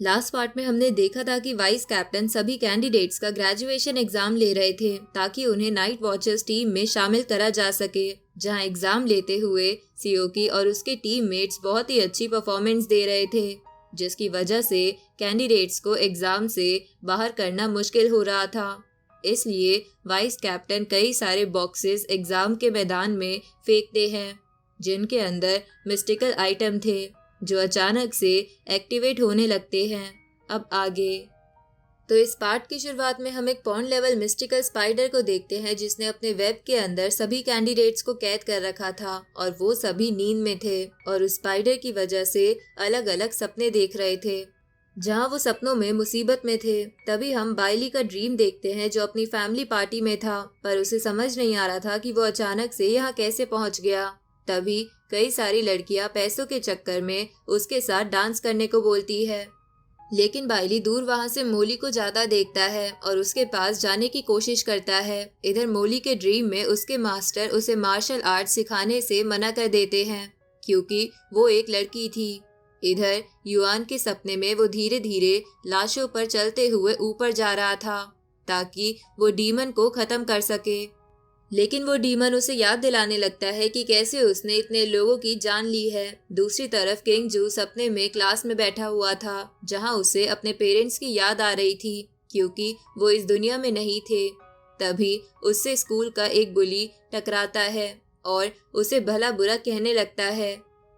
Last part में हमने देखा था कि वाइस कैप्टन सभी कैंडिडेट्स का ग्रेजुएशन एग्जाम ले रहे थे ताकि उन्हें नाइट वॉचर्स टीम में शामिल करा जा सके, जहां एग्जाम लेते हुए सियोकी और उसके टीममेट्स बहुत ही अच्छी परफॉर्मेंस दे रहे थे, जिसकी वजह से कैंडिडेट्स को एग्जाम से बाहर करना मुश्किल हो रहा था। इसलिए वाइस कैप्टन कई सारे बॉक्सेस एग्जाम के मैदान में फेंकते हैं, जिनके अंदर मिस्टिकल आइटम थे जो अचानक से एक्टिवेट होने लगते हैं। अब आगे तो इस पार्ट की शुरुआत में हम एक पॉन्ड लेवल मिस्टिकल स्पाइडर को देखते हैं जिसने अपने वेब के अंदर सभी कैंडिडेट्स को कैद कर रखा था और वो सभी नींद में थे और उस स्पाइडर की वजह से अलग अलग सपने देख रहे थे, जहां वो सपनों में मुसीबत में थे। तभी हम बाइली का ड्रीम देखते हैं जो अपनी फैमिली पार्टी में था, पर उसे समझ नहीं आ रहा था कि वो अचानक से यहाँ कैसे पहुंच गया। तभी कई सारी लड़कियां पैसों के चक्कर में उसके साथ डांस करने को बोलती है, लेकिन बाइली दूर वहां से मोली को जाता देखता है और उसके पास जाने की कोशिश करता है। इधर मोली के ड्रीम में उसके मास्टर उसे मार्शल आर्ट सिखाने से मना कर देते हैं क्योंकि वो एक लड़की थी। इधर युआन के सपने में वो धीरे धीरे लाशों पर चलते हुए ऊपर जा रहा था ताकि वो डीमन को खत्म कर सके, लेकिन वो डीमन उसे याद दिलाने लगता है कि कैसे उसने इतने लोगों की जान ली है। दूसरी तरफ किंग जू सपने में क्लास में बैठा हुआ था जहां उसे अपने पेरेंट्स की याद आ रही थी क्योंकि वो इस दुनिया में नहीं थे। तभी उससे स्कूल का एक बुली टकराता है और उसे भला बुरा कहने लगता है,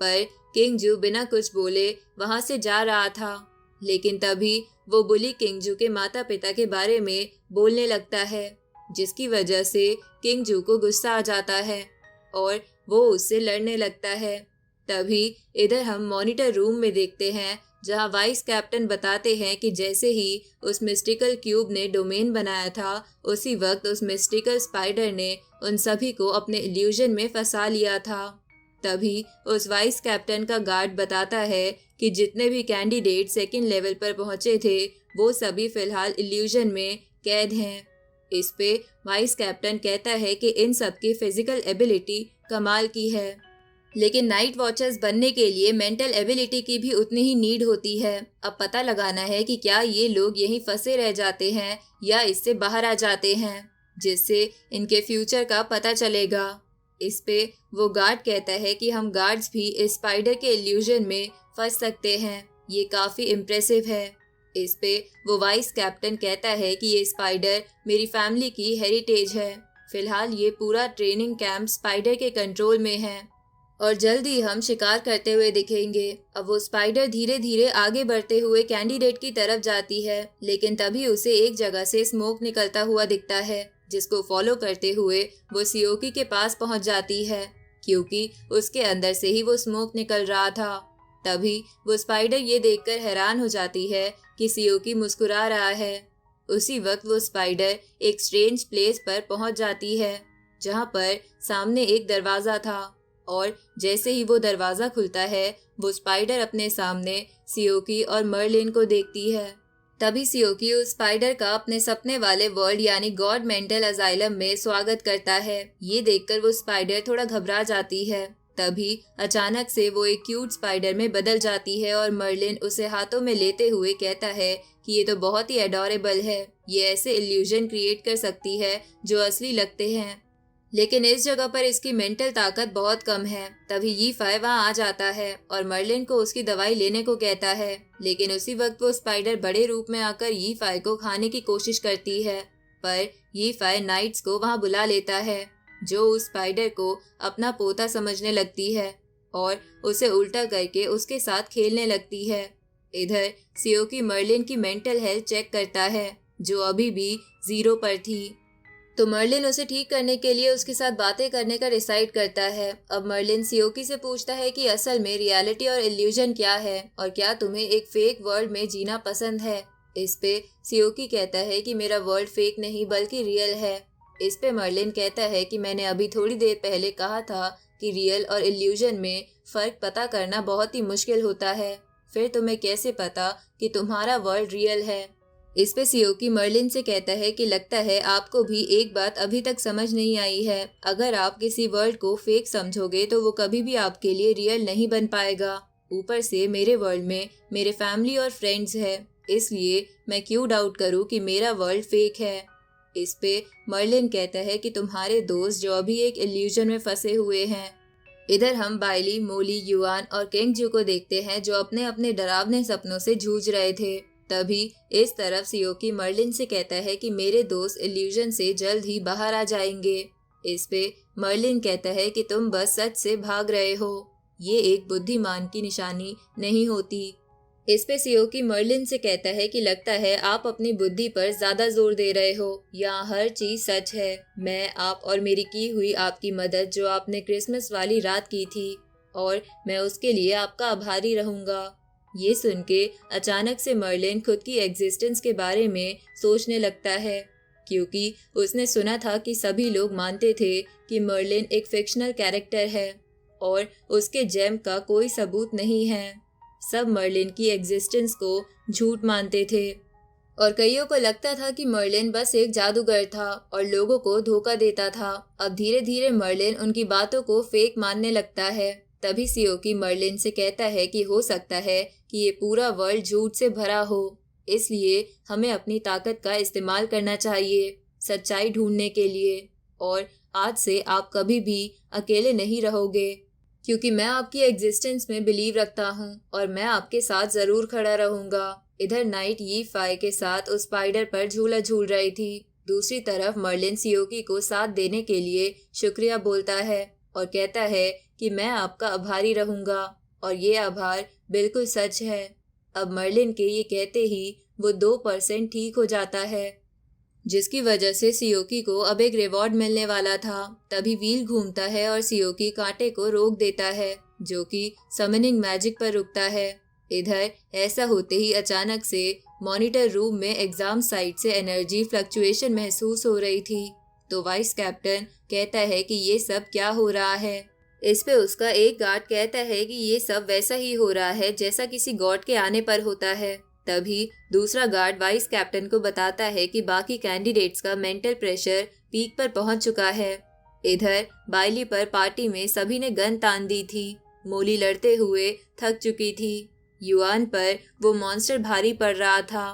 पर किंग जू बिना कुछ बोले वहां से जा रहा था। लेकिन तभी वो बुली किंग जू के माता पिता के बारे में बोलने लगता है, जिसकी वजह से किंग जू को गुस्सा आ जाता है और वो उससे लड़ने लगता है। तभी इधर हम मॉनिटर रूम में देखते हैं जहां वाइस कैप्टन बताते हैं कि जैसे ही उस मिस्टिकल क्यूब ने डोमेन बनाया था उसी वक्त उस मिस्टिकल स्पाइडर ने उन सभी को अपने इल्यूजन में फंसा लिया था। तभी उस वाइस कैप्टन का गार्ड बताता है कि जितने भी कैंडिडेट सेकंड लेवल पर पहुंचे थे वो सभी फिलहाल इल्यूजन में कैद हैं। इस पे वाइस कैप्टन कहता है कि इन सब की फिजिकल एबिलिटी कमाल की है, लेकिन नाइट वॉचर्स बनने के लिए मेंटल एबिलिटी की भी उतनी ही नीड होती है। अब पता लगाना है कि क्या ये लोग यहीं फंसे रह जाते हैं या इससे बाहर आ जाते हैं, जिससे इनके फ्यूचर का पता चलेगा। इस पे वो गार्ड कहता है कि हम गार्ड्स भी इस स्पाइडर के इल्यूजन में फंस सकते हैं, ये काफ़ी इम्प्रेसिव है। इस पे वो वाइस कैप्टन कहता है कि ये स्पाइडर मेरी फैमिली की हेरिटेज है। फिलहाल ये पूरा ट्रेनिंग कैंप स्पाइडर के कंट्रोल में है और जल्द ही हम शिकार करते हुए दिखेंगे। अब वो स्पाइडर धीरे धीरे आगे बढ़ते हुए कैंडिडेट की तरफ जाती है, लेकिन तभी उसे एक जगह से स्मोक निकलता हुआ दिखता है, जिसको फॉलो करते हुए वो सियोकी के पास पहुंच जाती है क्योंकि उसके अंदर से ही वो स्मोक निकल रहा था। तभी वो स्पाइडर ये देखकर हैरान हो जाती है कि सियोकी मुस्कुरा रहा है। उसी वक्त वो स्पाइडर एक स्ट्रेंज प्लेस पर पहुंच जाती है जहां पर सामने एक दरवाजा था और जैसे ही वो दरवाजा खुलता है वो स्पाइडर अपने सामने सियोकी और मर्लिन को देखती है। तभी सियोकी उस स्पाइडर का अपने सपने वाले वर्ल्ड यानी गॉड मेंटल अजाइलम में स्वागत करता है। ये देखकर वो स्पाइडर थोड़ा घबरा जाती है। तभी अचानक से वो एक क्यूट स्पाइडर में बदल जाती है और मर्लिन उसे हाथों में लेते हुए कहता है कि ये तो बहुत ही एडोरेबल है, ये ऐसे इल्यूजन क्रिएट कर सकती है जो असली लगते हैं, लेकिन इस जगह पर इसकी मेंटल ताकत बहुत कम है। तभी यीफाई वहाँ आ जाता है और मर्लिन को उसकी दवाई लेने को कहता है, लेकिन उसी वक्त वो स्पाइडर बड़े रूप में आकर यीफाई को खाने की कोशिश करती है, पर यीफाई नाइट्स को वहाँ बुला लेता है जो उस स्पाइडर को अपना पोता समझने लगती है और उसे उल्टा करके उसके साथ खेलने लगती है। इधर सियोकी मर्लिन की मेंटल हेल्थ चेक करता है जो अभी भी 0 पर थी, तो मर्लिन उसे ठीक करने के लिए उसके साथ बातें करने का डिसाइड करता है। अब मर्लिन सियोकी से पूछता है कि असल में रियलिटी और इल्यूजन क्या है और क्या तुम्हें एक फेक वर्ल्ड में जीना पसंद है। इस पे सियोकी कहता है कि मेरा वर्ल्ड फेक नहीं बल्कि रियल है। इस पे मर्लिन कहता है कि मैंने अभी थोड़ी देर पहले कहा था कि रियल और इल्यूजन में फ़र्क पता करना बहुत ही मुश्किल होता है, फिर तुम्हें कैसे पता कि तुम्हारा वर्ल्ड रियल है। इस पे सियोकी मर्लिन से कहता है कि लगता है आपको भी एक बात अभी तक समझ नहीं आई है, अगर आप किसी वर्ल्ड को फेक समझोगे तो वो कभी भी आपके लिए रियल नहीं बन पाएगा। ऊपर से मेरे वर्ल्ड में मेरे फैमिली और फ्रेंड्स है, इसलिए मैं क्यों डाउट करूं कि मेरा वर्ल्ड फेक है। इस पे मर्लिन कहता है कि तुम्हारे दोस्त जो अभी एक इल्यूजन में फंसे हुए हैं। इधर हम बाइली, मोली, युआन और केंगजू को देखते हैं जो अपने अपने डरावने सपनों से जूझ रहे थे। तभी इस तरफ सियोकी मर्लिन से कहता है कि मेरे दोस्त इल्यूजन से जल्द ही बाहर आ जाएंगे। इस पे मर्लिन कहता है कि तुम बस सच से भाग रहे हो, ये एक बुद्धिमान की निशानी नहीं होती। इस पे सियोकी मर्लिन से कहता है कि लगता है आप अपनी बुद्धि पर ज्यादा जोर दे रहे हो, यहाँ हर चीज सच है। मैं, आप और मेरी की हुई आपकी मदद जो आपने क्रिसमस वाली रात की थी, और मैं उसके लिए आपका आभारी रहूंगा। ये सुन के अचानक से मर्लिन खुद की एग्जिस्टेंस के बारे में सोचने लगता है, क्योंकि उसने सुना था कि सभी लोग मानते थे कि मर्लिन एक फिक्शनल कैरेक्टर है और उसके जेम का कोई सबूत नहीं है। सब मर्लिन की एग्जिस्टेंस को झूठ मानते थे और कईयों को लगता था कि मर्लिन बस एक जादूगर था और लोगों को धोखा देता था। अब धीरे धीरे मर्लिन उनकी बातों को फेक मानने लगता है। तभी सियोकी मर्लिन से कहता है कि हो सकता है कि ये पूरा वर्ल्ड झूठ से भरा हो, इसलिए हमें अपनी ताकत का इस्तेमाल करना चाहिए सच्चाई ढूंढने के लिए। और आज से आप कभी भी अकेले नहीं रहोगे, क्योंकि मैं आपकी एग्जिस्टेंस में बिलीव रखता हूँ और मैं आपके साथ जरूर खड़ा रहूंगा। इधर नाइट यी फाई के साथ उस स्पाइडर पर झूला झूल रही थी। दूसरी तरफ मर्लिन सियोकी को साथ देने के लिए शुक्रिया बोलता है और कहता है कि मैं आपका आभारी रहूंगा, और ये आभार बिल्कुल सच है। अब मर्लिन के ये कहते ही वो 2% ठीक हो जाता है, जिसकी वजह से सियोकी को अब एक रिवॉर्ड मिलने वाला था। तभी व्हील घूमता है और सियोकी कांटे को रोक देता है, जो कि समनिंग मैजिक पर रुकता है। इधर ऐसा होते ही अचानक से मॉनिटर रूम में एग्जाम साइट से एनर्जी फ्लक्चुएशन महसूस हो रही थी। तो वाइस कैप्टन कहता है कि ये सब क्या हो रहा है। इस पे उसका एक गार्ड कहता है कि ये सब वैसा ही हो रहा है जैसा किसी गॉड के आने पर होता है। तभी दूसरा गार्ड वाइस कैप्टन को बताता है कि बाकी कैंडिडेट्स का मेंटल प्रेशर पीक पर पहुंच चुका है। इधर बाइली पर पार्टी में सभी ने गन तान दी थी। मोली लड़ते हुए थक चुकी थी। युआन पर वो मॉन्स्टर भारी पड़ रहा था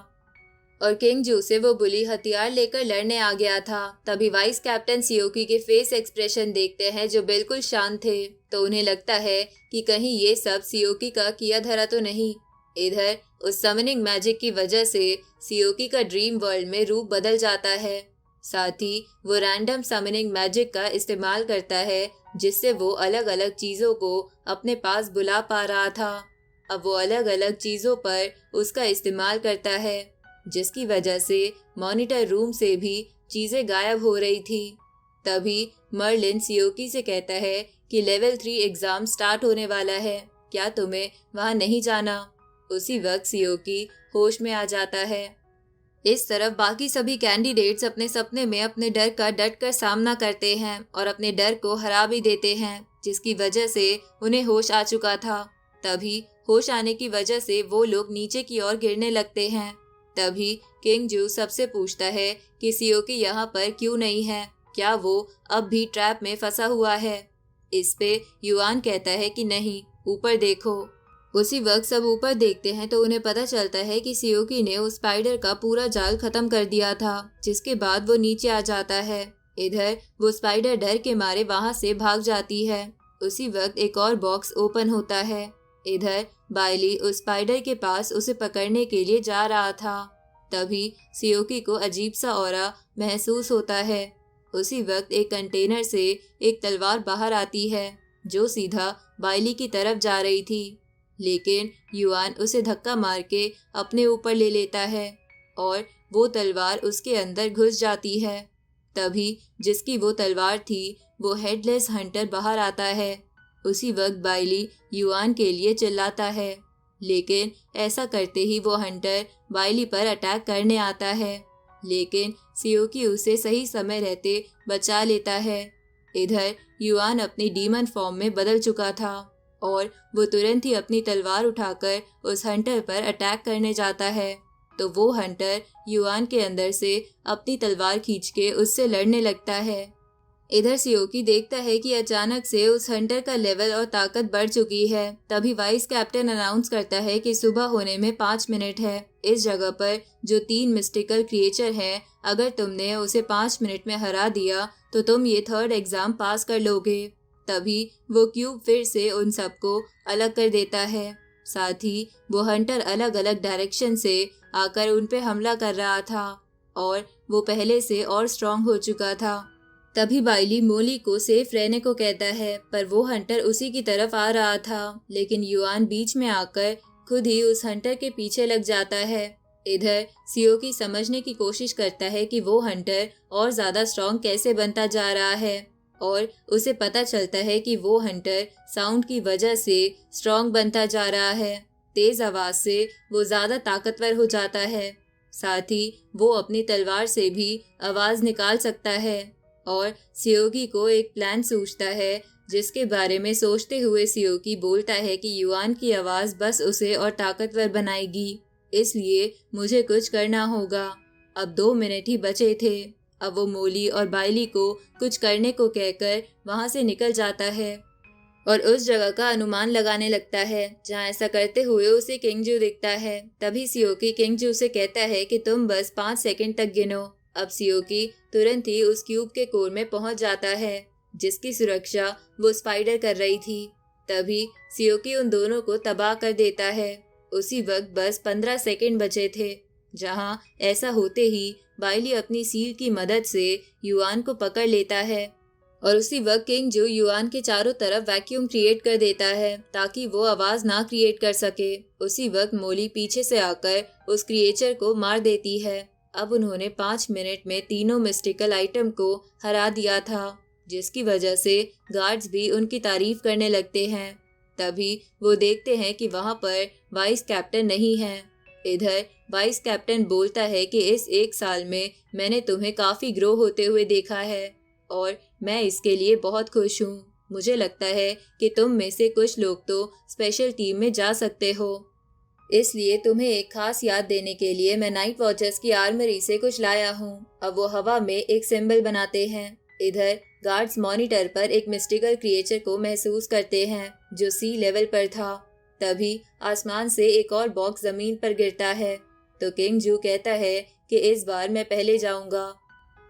और केंगजू से वो बुली हथियार लेकर लड़ने आ गया था। तभी वाइस कैप्टन सियोकी के फेस एक्सप्रेशन देखते हैं जो बिल्कुल शांत थे, तो उन्हें लगता है कि कहीं ये सब सियोकी का किया धरा तो नहीं। इधर उस समनिंग मैजिक की वजह से सियोकी का ड्रीम वर्ल्ड में रूप बदल जाता है। साथ ही वो रैंडम समनिंग मैजिक का इस्तेमाल करता है, जिससे वो अलग अलग चीजों को अपने पास बुला पा रहा था। अब वो अलग अलग चीजों पर उसका इस्तेमाल करता है, जिसकी वजह से मॉनिटर रूम से भी चीजें गायब हो रही थी। तभी मर्लिन सियोकी से कहता है कि लेवल 3 एग्जाम स्टार्ट होने वाला है, क्या तुम्हें वहां नहीं जाना। उसी वक्त सियोकी होश में आ जाता है। इस तरफ बाकी सभी कैंडिडेट्स अपने सपने में अपने डर का डट कर सामना करते हैं और अपने डर को हरा भी देते हैं, जिसकी वजह से उन्हें होश आ चुका था। तभी होश आने की वजह से वो लोग नीचे की ओर गिरने लगते हैं। तभी केंगजू सबसे पूछता है कि सियोकी यहाँ पर क्यों नहीं है, क्या वो अब भी ट्रैप में फंसा हुआ है। इस पे युआन कहता है कि नहीं, ऊपर देखो। उसी वक्त सब ऊपर देखते हैं तो उन्हें पता चलता है कि सियोकी ने उस स्पाइडर का पूरा जाल खत्म कर दिया था, जिसके बाद वो नीचे आ जाता है। इधर वो स्पाइडर डर के मारे वहां से भाग जाती है। उसी वक्त एक और बॉक्स ओपन होता है। इधर बाइली उस स्पाइडर के पास उसे पकड़ने के लिए जा रहा था। तभी सियोकी को अजीब सा ऑरा महसूस होता है। उसी वक्त एक कंटेनर से एक तलवार बाहर आती है, जो सीधा बाइली की तरफ जा रही थी, लेकिन युआन उसे धक्का मार के अपने ऊपर ले लेता है और वो तलवार उसके अंदर घुस जाती है। तभी जिसकी वो तलवार थी वो हेडलेस हंटर बाहर आता है। उसी वक्त बाइली युआन के लिए चिल्लाता है, लेकिन ऐसा करते ही वो हंटर बाइली पर अटैक करने आता है, लेकिन सियोकी उसे सही समय रहते बचा लेता है। इधर युआन अपनी डीमन फॉर्म में बदल चुका था और वो तुरंत ही अपनी तलवार उठाकर उस हंटर पर अटैक करने जाता है। तो वो हंटर युआन के अंदर से अपनी तलवार खींच के उससे लड़ने लगता है। इधर सियोकी देखता है कि अचानक से उस हंटर का लेवल और ताकत बढ़ चुकी है। तभी वाइस कैप्टन अनाउंस करता है कि सुबह होने में 5 मिनट है। इस जगह पर जो 3 मिस्टिकल क्रिएचर हैं, अगर तुमने उसे 5 मिनट में हरा दिया तो तुम ये 3rd एग्जाम पास कर लोगे। तभी वो क्यूब फिर से उन सबको अलग कर देता है। साथ ही वो हंटर अलग अलग डायरेक्शन से आकर उन पे हमला कर रहा था और वो पहले से और स्ट्रांग हो चुका था। तभी बाइली मोली को सेफ रहने को कहता है, पर वो हंटर उसी की तरफ आ रहा था, लेकिन युआन बीच में आकर खुद ही उस हंटर के पीछे लग जाता है। इधर सियोकी समझने की कोशिश करता है कि वो हंटर और ज्यादा स्ट्रांग कैसे बनता जा रहा है और उसे पता चलता है कि वो हंटर साउंड की वजह से स्ट्रांग बनता जा रहा है। तेज आवाज से वो ज्यादा ताकतवर हो जाता है। साथ ही वो अपनी तलवार से भी आवाज निकाल सकता है और सियोकी को एक प्लान सूझता है, जिसके बारे में सोचते हुए सियोकी बोलता है कि युआन की आवाज बस उसे और ताकतवर बनाएगी, इसलिए मुझे कुछ करना होगा। अब 2 मिनट ही बचे थे। अब वो मोली और बाइली को कुछ करने को कहकर वहां से निकल जाता है और उस जगह का अनुमान लगाने लगता है जहां ऐसा करते हुए उसे किंगजू दिखता है। तभी सियोकी किंगजू से कहता है कि तुम बस 5 सेकंड तक गिनो। अब सियोकी तुरंत ही उस क्यूब के कोर में पहुंच जाता है, जिसकी सुरक्षा वो स्पाइडर कर रही थी। तभी सियोकी उन दोनों को तबाह कर देता है। उसी वक्त बस 15 सेकंड बचे थे, जहां ऐसा होते ही बाइली अपनी सील की मदद से युआन को पकड़ लेता है और उसी वक्त किंगजू युआन के चारों तरफ वैक्यूम क्रिएट कर देता है ताकि वो आवाज ना क्रिएट कर सके। उसी वक्त मोली पीछे से आकर उस क्रिएचर को मार देती है। अब उन्होंने 5 मिनट में तीनों मिस्टिकल आइटम को हरा दिया था, जिसकी वजह से गार्ड्स भी उनकी तारीफ करने लगते हैं। तभी वो देखते हैं कि वहां पर वाइस कैप्टन नहीं है। इधर वाइस कैप्टन बोलता है कि इस 1 साल में मैंने तुम्हें काफी ग्रो होते हुए देखा है और मैं इसके लिए बहुत खुश हूँ। मुझे लगता है कि तुम में से कुछ लोग तो स्पेशल टीम में जा सकते हो, इसलिए तुम्हें एक खास याद देने के लिए मैं नाइट वॉचर्स की आर्मरी से कुछ लाया हूँ। अब वो हवा में एक सिंबल बनाते हैं। इधर गार्ड्स मॉनिटर पर एक मिस्टिकल क्रिएचर को महसूस करते हैं जो सी लेवल पर था। तभी आसमान से एक और बॉक्स जमीन पर गिरता है तो किंगजू कहता है कि इस बार मैं पहले जाऊंगा।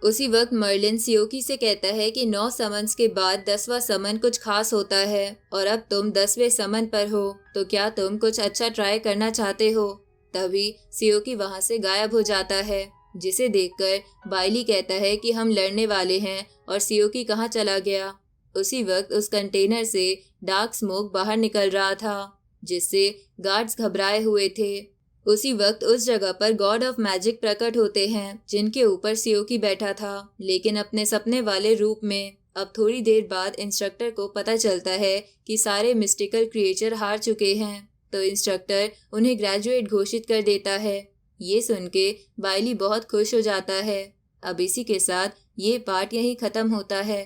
उसी वक्त मर्लिन सियोकी से कहता है कि 9 समन्स के बाद 10वां समन कुछ खास होता है और अब तुम 10वें समन पर हो, तो क्या तुम कुछ अच्छा ट्राई करना चाहते हो। तभी सियोकी वहां से गायब हो जाता है, जिसे देखकर बाइली कहता है कि हम लड़ने वाले हैं और सियोकी कहाँ चला गया। उसी वक्त उस कंटेनर से डार्क स्मोक बाहर निकल रहा था, जिससे गार्ड्स घबराए हुए थे। उसी वक्त उस जगह पर गॉड ऑफ मैजिक प्रकट होते हैं, जिनके ऊपर सियोकी बैठा था, लेकिन अपने सपने वाले रूप में। अब थोड़ी देर बाद इंस्ट्रक्टर को पता चलता है कि सारे मिस्टिकल क्रिएचर हार चुके हैं, तो इंस्ट्रक्टर उन्हें ग्रेजुएट घोषित कर देता है। ये सुन के बाइली बहुत खुश हो जाता है। अब इसी के साथ ये पार्ट यहीं खत्म होता है।